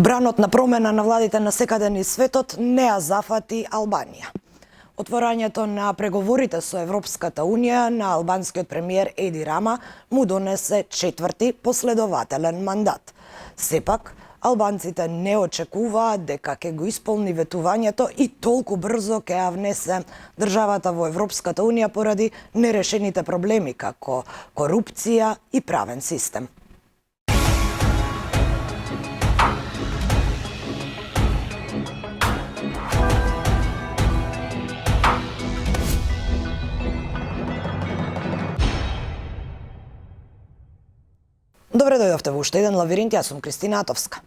Бранот на промена на владите на секаде низ светот не ја зафати Албанија. Отворањето на преговорите со Европската Унија на албанскиот премиер Еди Рама му донесе четврти последователен мандат. Сепак, албанците не очекуваат дека ќе го исполни ветувањето и толку брзо ќе ја внесе државата во Европската Унија поради нерешените проблеми како корупција и правен систем. Добре дојдовте во уште еден лавиринт, јас сум Кристина Атовска.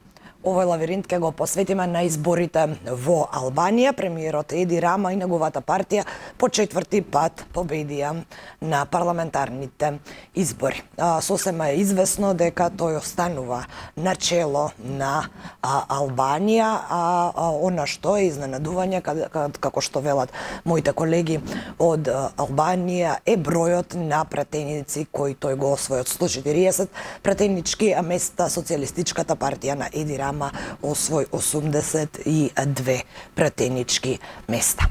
Овој лавиринт ќе го посветиме на изборите во Албанија. Премиерот Еди Рама и неговата партија по четврти пат победија на парламентарните избори. Сосема е известно дека тој останува на чело на Албанија, она што е изненадување, како што велат моите колеги од Албанија, е бројот на пратеници кои тој го освои од 140 пратенички места. Социјалистичката партија на Еди Рама освој 82 пратенички места.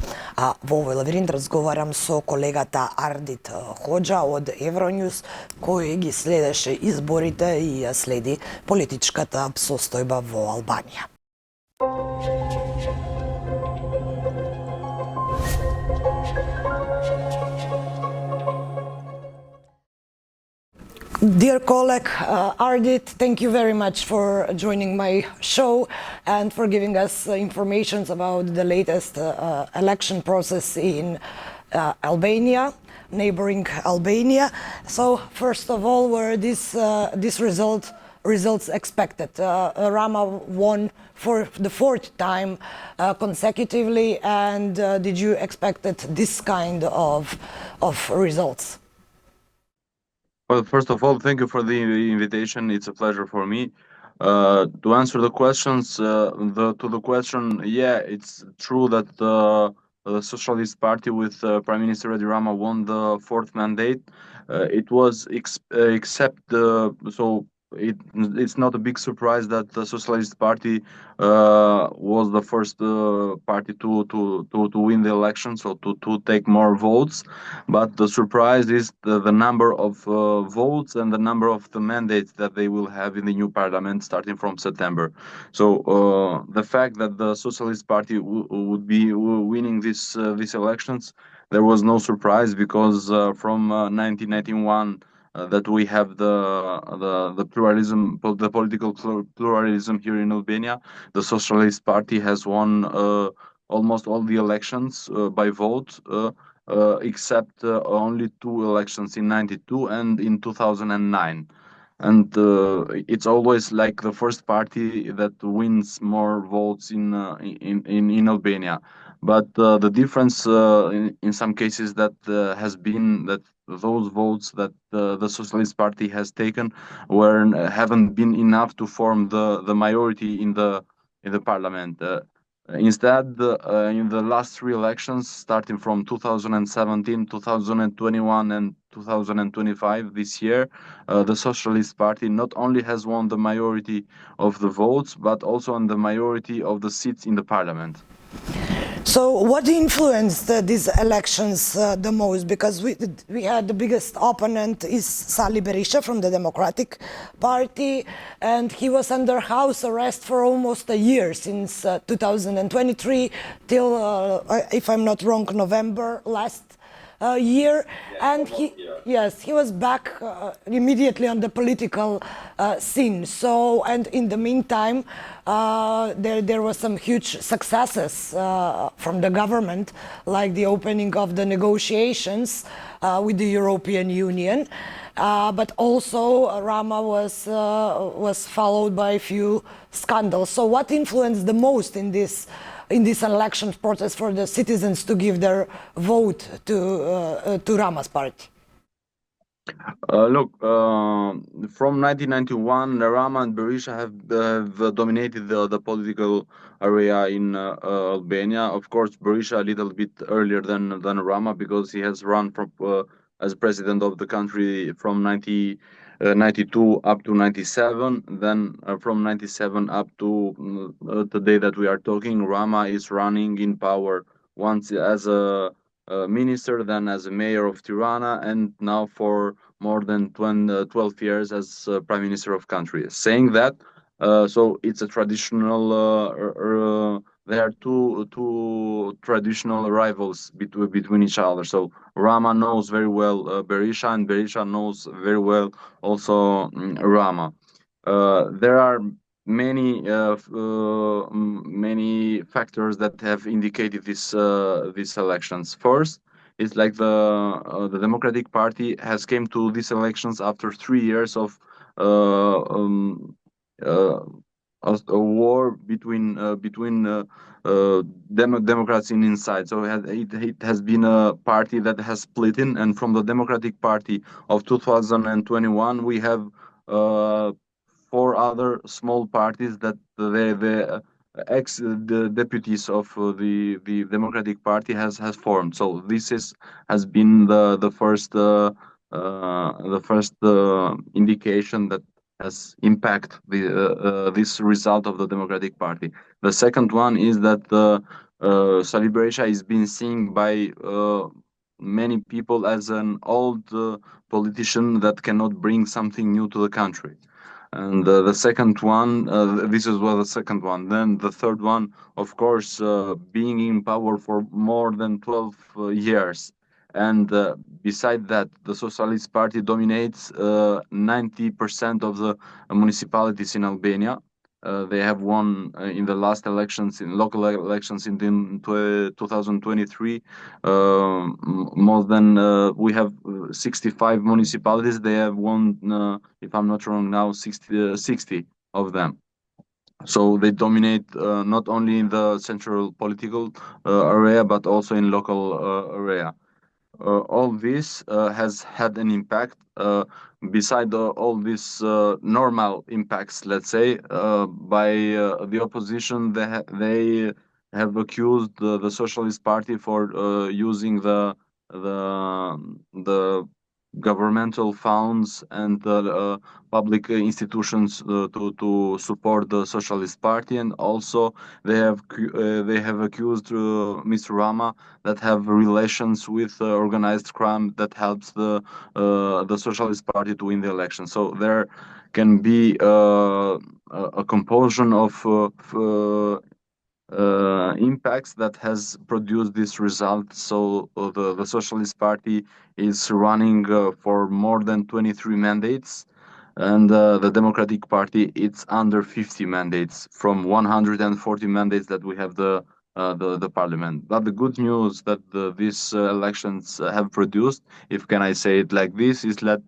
Во овој лавиринт разговарам со колегата Ардит Хоџа од Евроњуз, кој ги следеше изборите и ја следи политичката состојба во Албанија. Dear colleague Ardit, thank you very much for joining my show and for giving us information about the latest election process in Albania, neighboring Albania. So, first of all, were this results expected? Rama won for the fourth time consecutively, and did you expect this kind of results? Well, first of all, thank you for the invitation. It's a pleasure for me. To answer the questions, to the question, yeah, it's true that the Socialist Party with Prime Minister Edi Rama won the fourth mandate. It was it's not a big surprise that the Socialist Party was the first party to win the election, so to take more votes. But the surprise is the number of votes and the number of the mandates that they will have in the new parliament starting from September. So the fact that the Socialist Party would be winning these elections, there was no surprise, because from 1991 that we have the pluralism, the political pluralism here in Albania. The Socialist Party has won almost all the elections by vote, except only two elections in '92 and in 2009. And it's always like the first party that wins more votes in Albania. But the difference in some cases that has been that those votes that the Socialist Party has taken haven't been enough to form the majority in the parliament. Instead, in the last three elections, starting from 2017, 2021, and 2025 this year, the Socialist Party not only has won the majority of the votes, but also on the majority of the seats in the parliament. So what influenced these elections the most? Because we had the biggest opponent is Sali Berisha from the Democratic Party, and he was under house arrest for almost a year, since 2023 till, if I'm not wrong, November last year. And he was back immediately on the political scene. So, and in the meantime, there was some huge successes from the government, like the opening of the negotiations with the European Union. But also Rama was followed by a few scandals. So what influenced the most in this election process for the citizens to give their vote to Rama's party? Look, from 1991, Rama and Berisha have dominated the political area in Albania. Of course, Berisha a little bit earlier than Rama, because he has run as president of the country from 92 up to 97. Then from 97 up to the day that we are talking, Rama is running in power once as a minister, then as a mayor of Tirana, and now for more than 12 years as prime minister of country. Saying that, so it's a traditional. There are two traditional rivals between each other. So Rama knows very well Berisha, and Berisha knows very well also Rama. There are many factors that have indicated these elections. First, it's like the Democratic Party has came to these elections after 3 years of uh, um, uh, a war between Democrats in inside. So it has been a party that has split in, and from the Democratic Party of 2021, we have four other small parties that the the deputies of the Democratic Party has formed. So this has been the first indication that has impact this result of the Democratic Party. The second one is that Sali Berisha is being seen by many people as an old politician that cannot bring something new to the country. And the second one, this is well the second one. Then the third one, of course, being in power for more than 12 years. And beside that, the Socialist Party dominates 90% of the municipalities in Albania. They have won in the last elections, in local elections in 2023, more than we have 65 municipalities. They have won, if I'm not wrong now, 60 of them. So they dominate not only in the central political area, but also in local area. All this has had an impact. Beside all these normal impacts, let's say, by the opposition, they have accused the Socialist Party for using the governmental funds and the public institutions to support the Socialist Party, and also they have accused Mr. Rama that have relations with organized crime that helps the Socialist Party to win the election. So there can be a composition of impacts that has produced this result. So the Socialist Party is running for more than 23 mandates, and the Democratic Party it's under 50 mandates from 140 mandates that we have the parliament. But the good news that these elections have produced, if can I say it like this, is that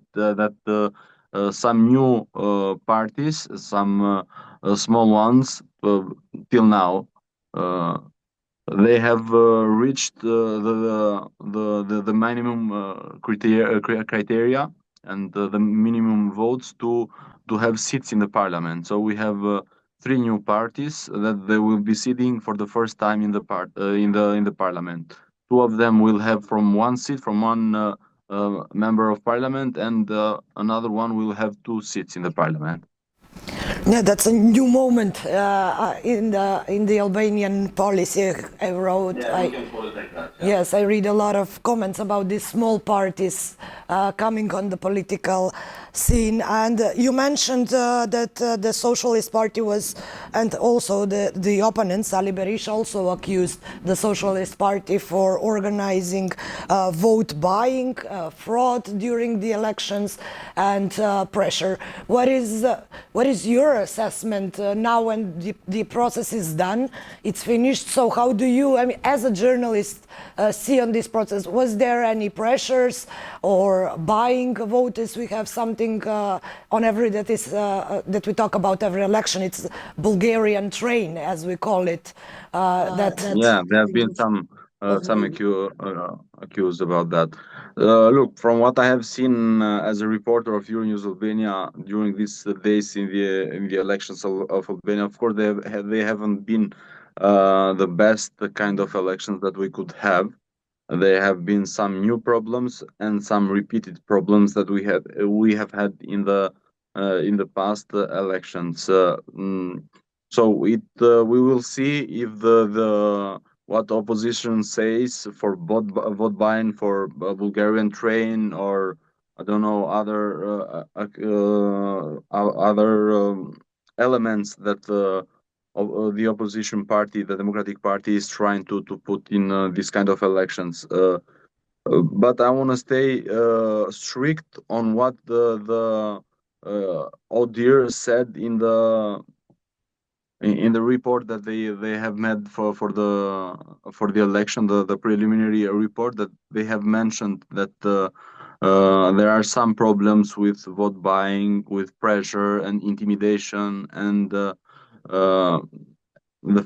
some new parties, some small ones, till now, uh, they have reached the minimum criteria and the minimum votes to have seats in the parliament. So we have three new parties that they will be sitting for the first time in the parliament. Two of them will have from one seat, from one member of parliament, and another one will have two seats in the parliament. Yeah, that's a new moment in the Albanian policy. I wrote. Yeah, we can call it like that. Yeah. Yes, I read a lot of comments about these small parties coming on the political scene. And you mentioned that the Socialist Party was, and also the opponent, Sali Berisha, also accused the Socialist Party for organizing vote buying, fraud during the elections, and pressure. What is your assessment now when the process is done, it's finished? So how do you, I mean, as a journalist, see on this process? Was there any pressures or buying voters? We have something on every that we talk about every election. It's Bulgarian train, as we call it. Yeah, there have been some accused about that. Look, from what I have seen as a reporter of Euronews Albania during these days in the elections of Albania, of course they haven't been the best kind of elections that we could have. there have been some new problems and some repeated problems that we have had in the past elections. So we will see if the what opposition says for vote buying for Bulgarian train, or I don't know, other elements that the opposition party, the Democratic Party, is trying to put in this kind of elections. But I want to stay strict on what the ODIHR said in the report that they have made for the election, the preliminary report, that they have mentioned that there are some problems with vote buying, with pressure and intimidation, and the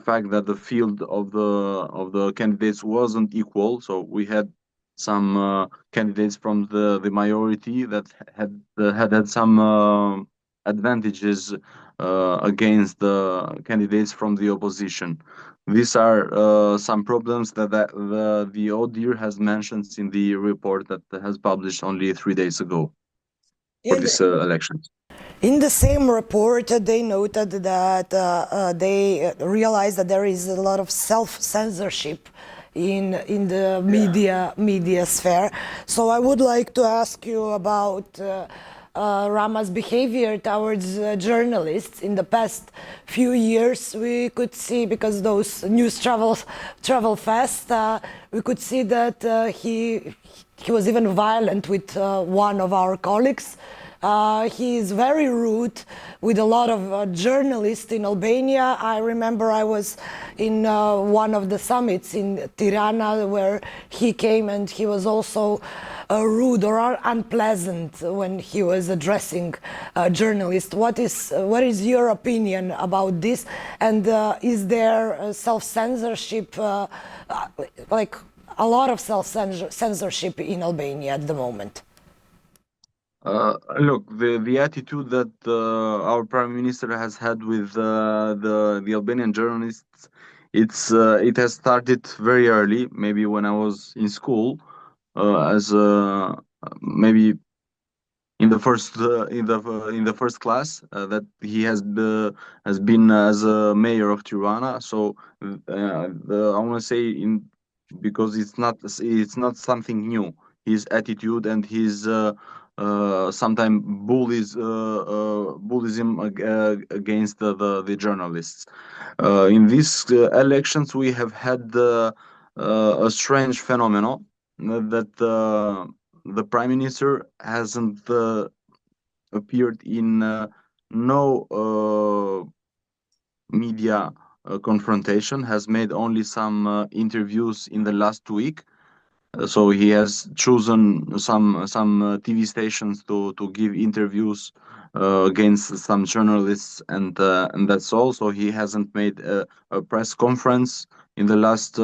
fact that the field of the candidates wasn't equal. So we had some candidates from the minority that had some advantages against the candidates from the opposition. These are some problems that the ODIHR has mentioned in the report that has published only 3 days ago for this election. In the same report, they noted that they realized that there is a lot of self-censorship in the media sphere. So I would like to ask you about Rama's behavior towards journalists. In the past few years, we could see, because those news travel fast, we could see that he was even violent with one of our colleagues. He is very rude with a lot of journalists in Albania. I remember I was in one of the summits in Tirana where he came, and he was also rude or unpleasant when he was addressing journalists. What is your opinion about this? And is there self-censorship, like a lot of self-censorship in Albania at the moment? Look, the attitude that our prime minister has had with the Albanian journalists, it has started very early, maybe when I was in school, as maybe in the first class, that he has been as a mayor of Tirana. So I want to say, because it's not something new. His attitude and his sometimes bullyism against the journalists. In these elections, we have had a strange phenomenon that the prime minister hasn't appeared in no media confrontation, has made only some interviews in the last week. So he has chosen some TV stations to give interviews against some journalists, and that's all. So he hasn't made a press conference in the last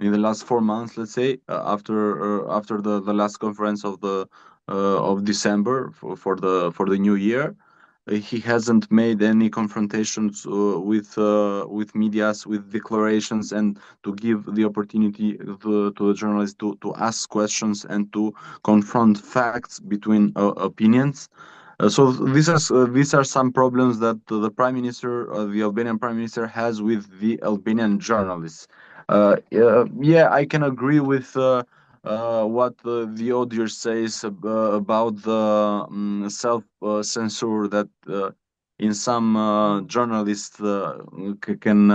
in the last 4 months, let's say, after the last conference of December for the new year. He hasn't made any confrontations with medias, with declarations, and to give the opportunity to the journalists to ask questions and to confront facts between opinions. So these are some problems that the prime minister, the Albanian prime minister, has with the Albanian journalists. Yeah, I can agree with what the ODIHR says about the self-censor that in some journalists can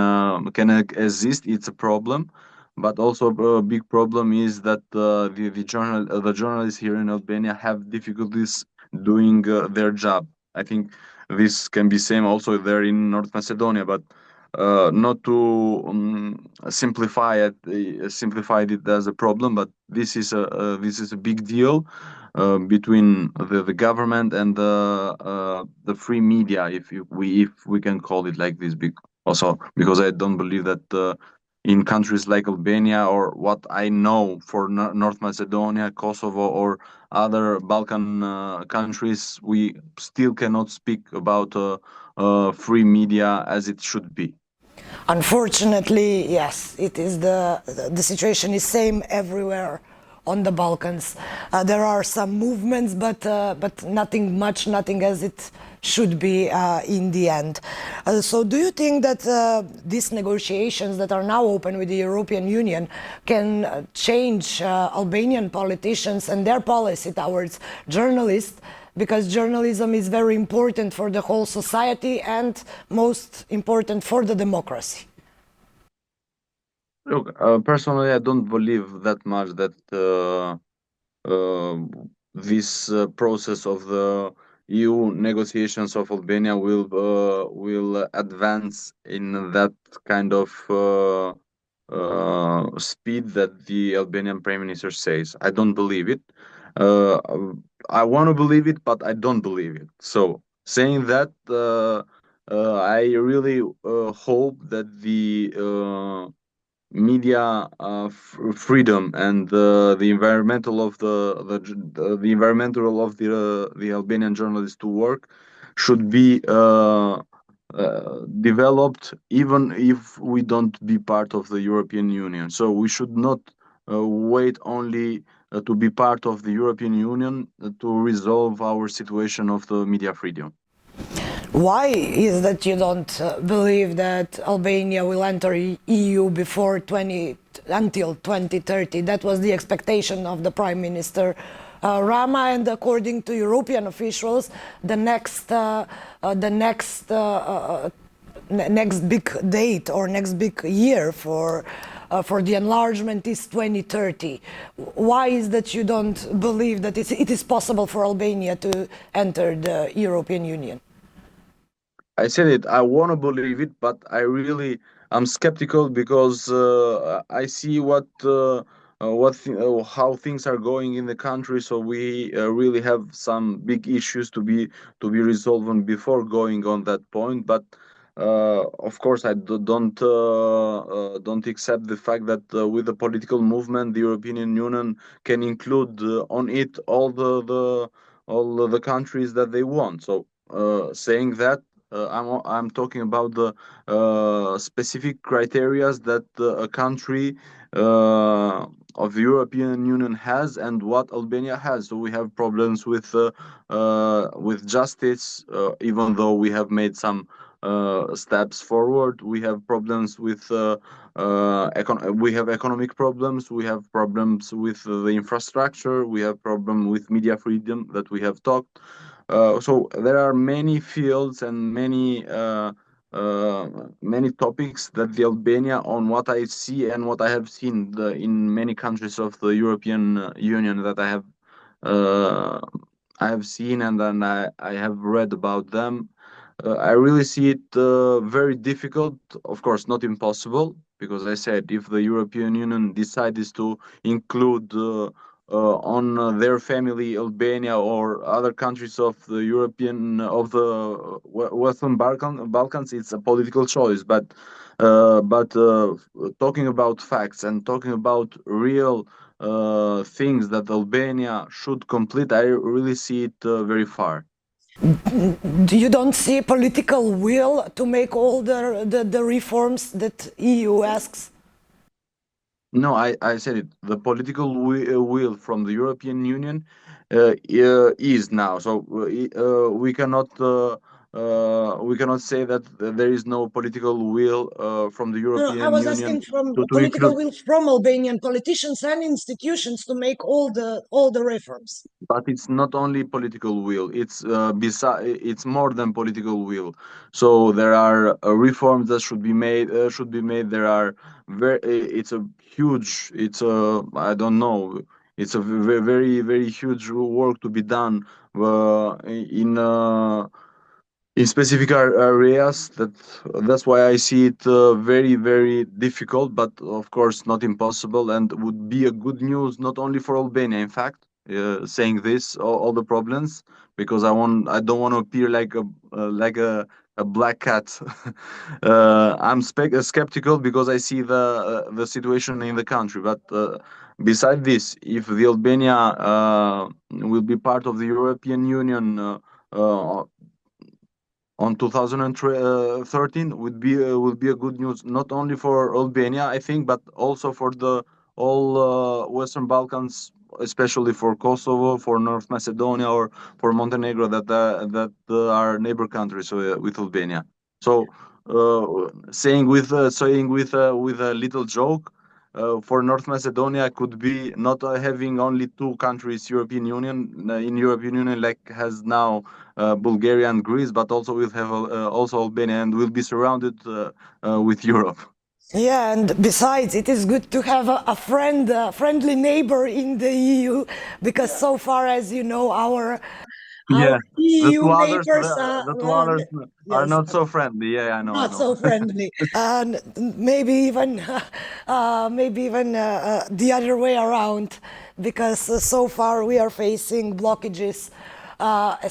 exist. It's a problem, but also a big problem is that the journalists here in Albania have difficulties doing their job. I think this can be same also there in North Macedonia, but not to simplify it as a problem, but this is a big deal between the government and the free media, if we can call it like this. Also, because I don't believe that in countries like Albania, or what I know for North Macedonia, Kosovo, or other Balkan countries, we still cannot speak about free media as it should be. Unfortunately, yes, it is the situation is same everywhere on the Balkans. There are some movements, but nothing much, nothing as it should be in the end. So do you think that these negotiations that are now open with the European Union can change Albanian politicians and their policy towards journalists? Because journalism is very important for the whole society and most important for the democracy. Look, personally, I don't believe that much that this process of the EU negotiations of Albania will advance in that kind of speed that the Albanian Prime Minister says. I don't believe it. I want to believe it, but I don't believe it. So, saying that, I really hope that the media freedom and the environmental of the environmental of the Albanian journalists to work should be developed, even if we don't be part of the European Union. So we should not wait only to be part of the European Union to resolve our situation of the media freedom. Why is that you don't believe that Albania will enter EU before until 2030? That was the expectation of the Prime Minister Rama, and according to European officials, the next big date or next big year for the enlargement is 2030. Why is that you don't believe that it is possible for Albania to enter the European Union? I said it. I want to believe it, but I'm skeptical because I see how things are going in the country. So we really have some big issues to be resolved before going on that point. But of course, I don't accept the fact that with the political movement, the European Union can include on it all the countries that they want. So saying that. I'm talking about the specific criteria that a country of the European Union has and what Albania has. So we have problems with justice, even though we have made some steps forward. We have problems with we have economic problems. We have problems with the infrastructure. We have problem with media freedom that we have talked. So there are many fields and many topics that the Albania, on what I see and what I have seen in many countries of the European Union that I have seen and then I have read about them. I really see it very difficult. Of course, not impossible, because I said if the European Union decides to include on their family Albania or other countries of the Western Balkans, it's a political choice. But talking about facts and talking about real things that Albania should complete, I really see it very far. You don't see political will to make all the reforms that EU asks? No, I said it. The political will from the European Union is now. So we cannot say that there is no political will from the No, I European was Union asking from to political include. will from Albanian politicians and institutions to make all the reforms. But it's not only political will. It's more than political will. So there are reforms that should be made. There are It's a huge. It's a I don't know. It's a very very huge work to be done in specific areas. That's why I see it very very difficult, but of course not impossible, and would be a good news not only for Albania. In fact, saying this, all the problems, because I don't want to appear like a black cat. I'm skeptical because I see the situation in the country. But beside this, if the Albania will be part of the European Union on 2013 would be a good news not only for Albania, I think, but also for the all Western Balkans, especially for Kosovo, for North Macedonia, or for Montenegro, that are neighbor countries with Albania. So with a little joke. For North Macedonia, could be not having only two countries European Union in European Union like has now Bulgaria and Greece, but also will have also Albania and will be surrounded with Europe. Yeah, and besides, it is good to have a friendly neighbor in the EU, because so far as you know, our Yeah, the EU two others, neighbors the two others are yes, not so friendly. Yeah, I know, I not know. so friendly, and maybe even the other way around, because so far we are facing blockages,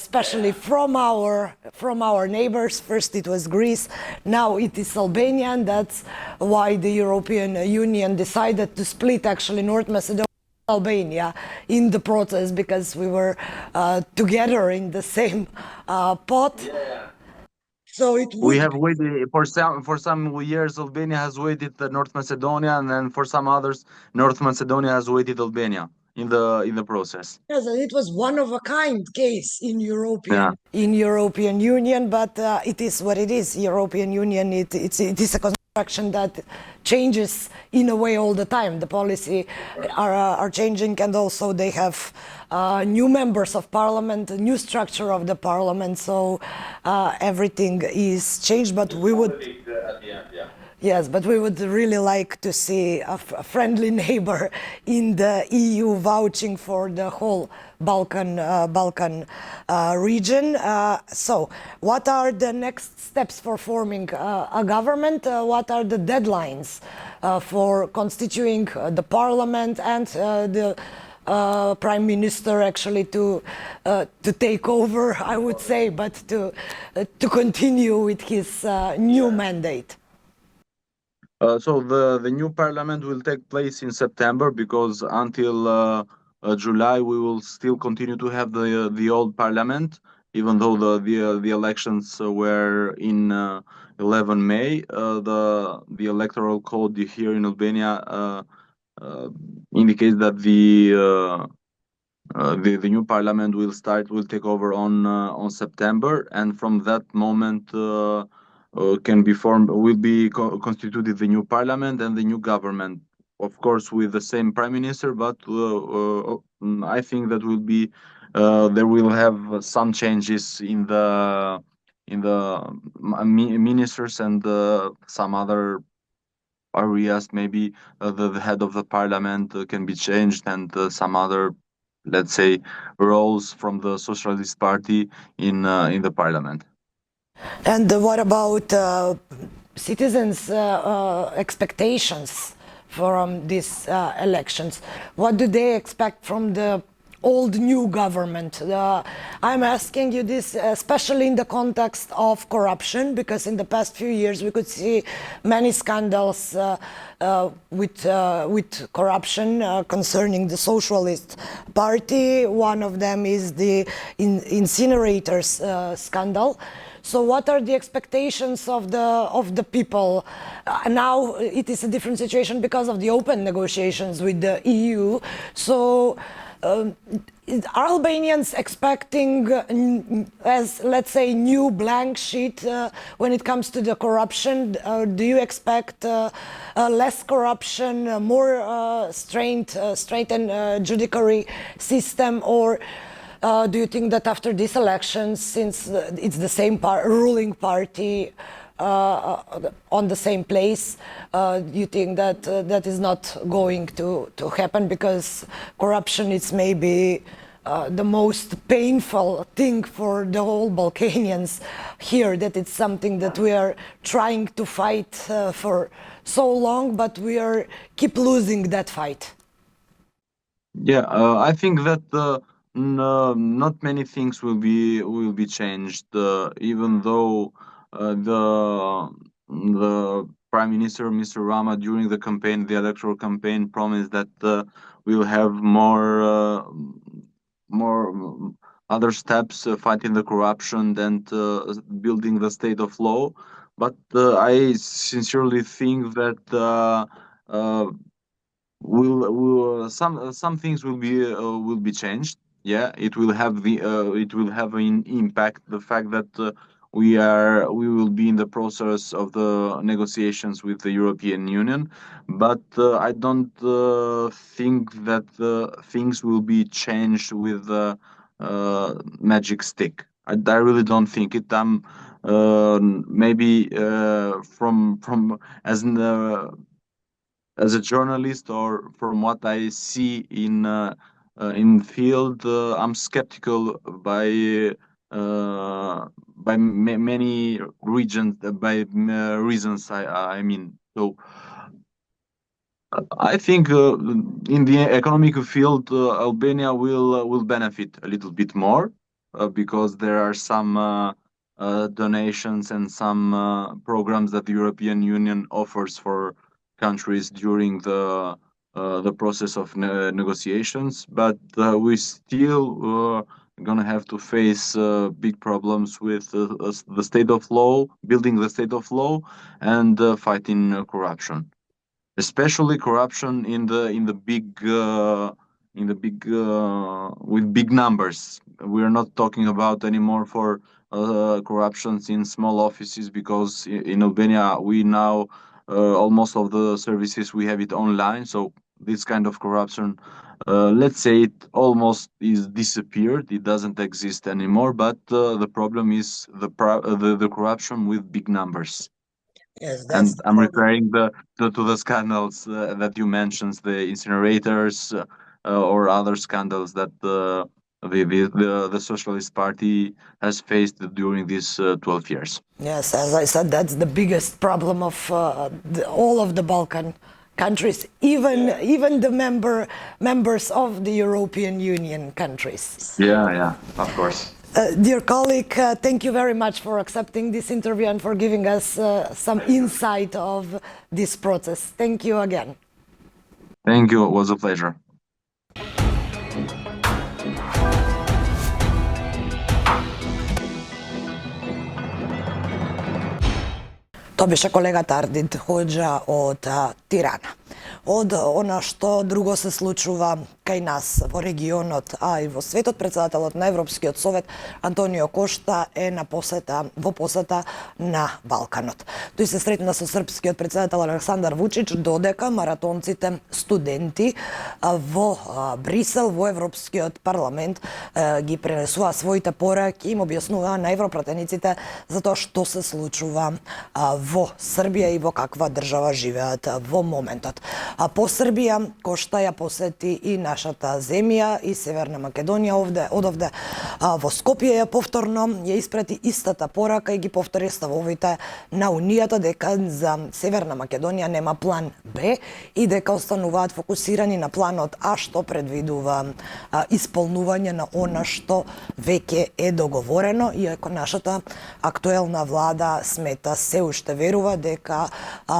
especially from our neighbors. First it was Greece, now it is Albania, and that's why the European Union decided to split actually North Macedonia, Albania in the process, because we were together in the same pot. So it We would have waited for some years. Albania has waited North Macedonia, and then for some others, North Macedonia has waited Albania in the process. yes, and it was one of a kind case in Yeah. European Union, but it is what it is. European Union, it is a construction that changes in a way all the time. The policy are changing, and also they have new members of parliament, a new structure of the parliament, so everything is changed. But we would At the end, yeah. yes, but we would really like to see a friendly neighbor in the EU vouching for the whole Balkan region. So, what are the next steps for forming a government? What are the deadlines for constituting the parliament and the prime minister actually to take over, I would say, but to continue with his new mandate? So the new parliament will take place in September, because until July we will still continue to have the old parliament, even though the elections were in 11 May. The electoral code here in Albania indicates that the new parliament will take over on September, and from that moment can be formed will be constituted the new parliament and the new government, of course with the same prime minister, but I think that will be there will have some changes in the ministers and some other areas. Maybe the head of the parliament can be changed, and some other, let's say, roles from the Socialist Party in the parliament. And what about citizens' expectations from these elections? What do they expect from the old new government? I'm asking you this especially in the context of corruption, because in the past few years we could see many scandals with corruption concerning the Socialist Party. One of them is the incinerators scandal. So what are the expectations of the people? Now it is a different situation because of the open negotiations with the EU. So are Albanians expecting, as let's say, new blank sheet when it comes to the corruption? Do you expect less corruption, more straightened judiciary system, or do you think that after these elections, since it's the same ruling party on the same place, you think that that is not going to happen, because corruption is maybe the most painful thing for the whole Balkanians here, that it's something that we are trying to fight for so long, but we are keep losing that fight? Yeah, I think that not many things will be changed, even though the Prime Minister, Mr. Rama, during the electoral campaign, promised that we'll have more other steps, fighting the corruption and building the state of law. But I sincerely think that some things will be changed. Yeah, it will have an impact. The fact that we will be in the process of the negotiations with the European Union, but I don't think that things will be changed with the magic stick. I really don't think it. Maybe from as a journalist, or from what I see in field, I'm skeptical many regions, reasons. I mean, so I think in the economic field, Albania will benefit a little bit more because there are some donations and some programs that the European Union offers for countries during the process of negotiations. But we still gonna have to face big problems with the state of law, building the state of law, and fighting corruption, especially corruption in the big with big numbers. We are not talking about anymore for corruptions in small offices, because in Albania we now almost of the services we have it online. So this kind of corruption, let's say, it almost is disappeared. It doesn't exist anymore. But the problem is the corruption with big numbers. Yes, that's And the I'm problem. referring to the scandals that you mentioned, the incinerators, or other scandals that the Socialist Party has faced during these 12 years. Yes, as I said, that's the biggest problem of all of the Balkan countries, even the members of the European Union countries. Yeah, of course. Dear colleague, thank you very much for accepting this interview and for giving us some insight of this process. Thank you again. Thank you. It was a pleasure. To беше колегата Ардит Хоџа од Тирана. Од она што друго се случува кај нас во регионот, а и во светот, председателот на Европскиот совет Антонио Кошта е во посета на Балканот. Тој се сретна со српскиот председател Александар Вучич, додека маратонците студенти во Брисел, во Европскиот парламент, ги пренесува своите пораки и им објаснува на европратениците за тоа што се случува во Србија и во каква држава живеат во моментот. По Србија, Кошта ја посети и нашата земја и Северна Македонија одовде во Скопје ја повторно ја испрати истата порака и ги повтори ставовите на Унијата дека за Северна Македонија нема план Б и дека остануваат фокусирани на планот А, што предвидува исполнување на она што веќе е договорено, иако нашата актуелна влада смета, се уште верува дека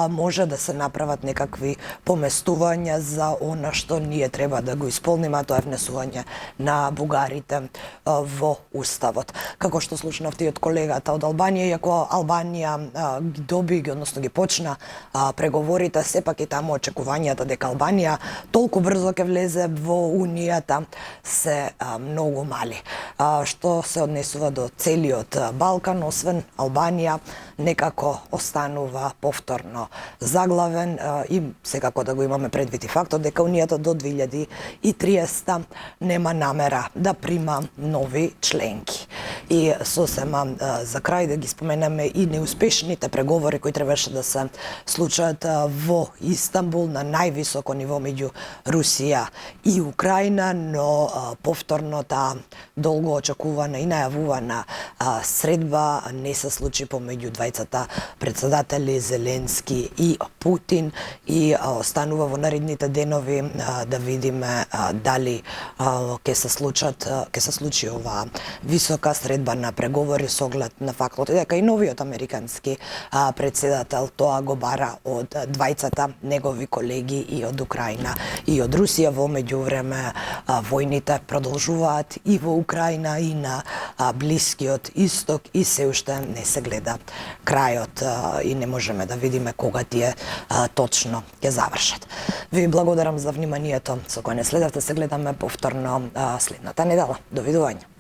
може да се направат некакви поместувања за она што ние треба да го исполниме, а тоа е внесување на бугарите во Уставот. Како што слушнавте и од колегата од Албанија, иако Албанија ги доби, односно ги почна преговорите, сепак и таму очекувањата дека Албанија толку брзо ќе влезе во Унијата се многу мали. Што се однесува до целиот Балкан, освен Албанија, некако останува повторно заглавен и секако да го имаме предвид и фактот дека Унијата до 2030 нема намера да прима нови членки. И сосема за крај да ги споменеме и неуспешните преговори кои требаше да се случат во Истанбул на највисоко ниво меѓу Русија и Украина, но повторно таа долго очекувана и најавувана средба не се случи помеѓу двајцата председатели Зеленски и Путин, и останува во наредните денови да видиме дали ќе се случи оваа висока средба на преговори со оглед на фактот дека и новиот американски председател тоа го бара од двајцата негови колеги и од Украина и од Русија. Во меѓувреме војните продолжуваат и во Украина и на Блискиот Исток и се уште не се гледа крајот и не можеме да видиме кога тие точно ќе завршат. Ви благодарам за вниманието со кое не следавте. Се гледаме повторно следната недела. Довидување.